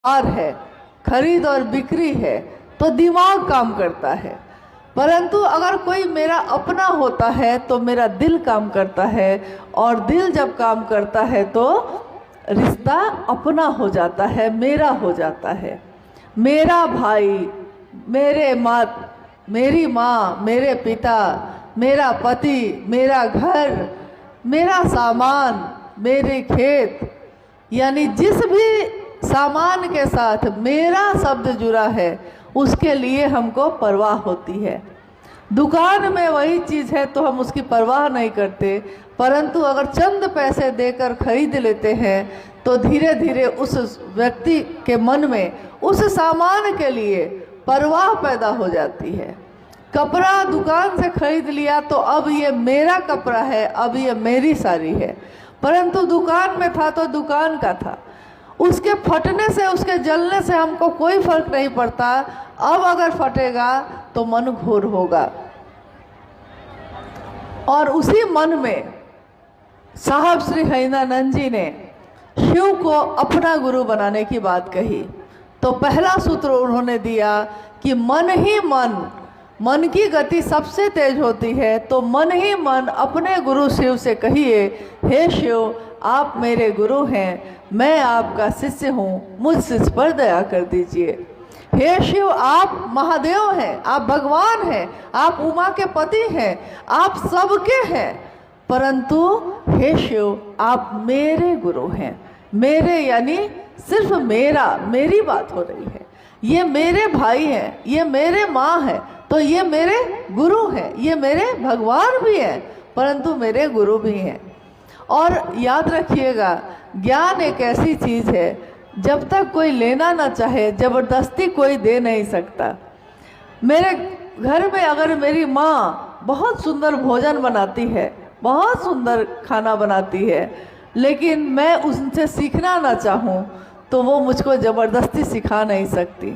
है, खरीद और बिक्री है, तो दिमाग काम करता है। परंतु अगर कोई मेरा अपना होता है तो मेरा दिल काम करता है, और दिल जब काम करता है तो रिश्ता अपना हो जाता है, मेरा हो जाता है। मेरा भाई, मेरी माँ, मेरे पिता, मेरा पति, मेरा घर, मेरा सामान, मेरे खेत, यानी जिस भी सामान के साथ मेरा शब्द जुड़ा है उसके लिए हमको परवाह होती है। दुकान में वही चीज़ है तो हम उसकी परवाह नहीं करते, परंतु अगर चंद पैसे देकर खरीद लेते हैं तो धीरे धीरे उस व्यक्ति के मन में उस सामान के लिए परवाह पैदा हो जाती है। कपड़ा दुकान से खरीद लिया तो अब ये मेरा कपड़ा है, अब ये मेरी साड़ी है, परंतु दुकान में था तो दुकान का था। उसके फटने से, उसके जलने से हमको कोई फर्क नहीं पड़ता। अब अगर फटेगा तो मन घोर होगा। और उसी मन में साहब श्री हरिनानंद जी ने शिव को अपना गुरु बनाने की बात कही। तो पहला सूत्र उन्होंने दिया कि मन ही मन की गति सबसे तेज होती है, तो मन ही मन अपने गुरु शिव से कहिए, हे शिव आप मेरे गुरु हैं, मैं आपका शिष्य हूँ, मुझ शिष्य पर दया कर दीजिए। हे शिव आप महादेव हैं, आप भगवान हैं, आप उमा के पति हैं, आप सबके हैं, परंतु हे शिव आप मेरे गुरु हैं। मेरे यानी सिर्फ मेरी बात हो रही है। ये मेरे भाई हैं, ये मेरे माँ हैं, तो ये मेरे गुरु हैं, ये मेरे भगवान भी हैं, परंतु मेरे गुरु भी हैं। और याद रखिएगा, ज्ञान एक ऐसी चीज़ है जब तक कोई लेना ना चाहे ज़बरदस्ती कोई दे नहीं सकता। मेरे घर में अगर मेरी माँ बहुत सुंदर भोजन बनाती है, बहुत सुंदर खाना बनाती है, लेकिन मैं उनसे सीखना ना चाहूँ तो वो मुझको ज़बरदस्ती सिखा नहीं सकती।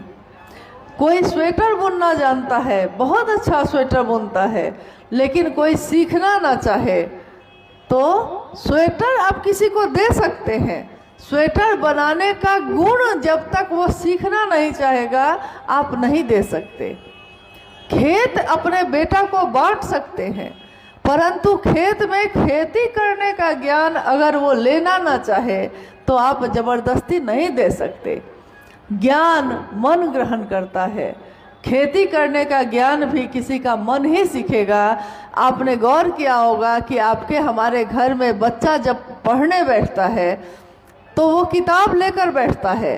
कोई स्वेटर बुनना जानता है, बहुत अच्छा स्वेटर बुनता है, लेकिन कोई सीखना ना चाहे तो स्वेटर आप किसी को दे सकते हैं। स्वेटर बनाने का गुण जब तक वो सीखना नहीं चाहेगा आप नहीं दे सकते। खेत अपने बेटा को बांट सकते हैं, परंतु खेत में खेती करने का ज्ञान अगर वो लेना ना चाहे तो आप ज़बरदस्ती नहीं दे सकते। ज्ञान मन ग्रहण करता है। खेती करने का ज्ञान भी किसी का मन ही सीखेगा। आपने गौर किया होगा कि आपके हमारे घर में बच्चा जब पढ़ने बैठता है तो वो किताब लेकर बैठता है,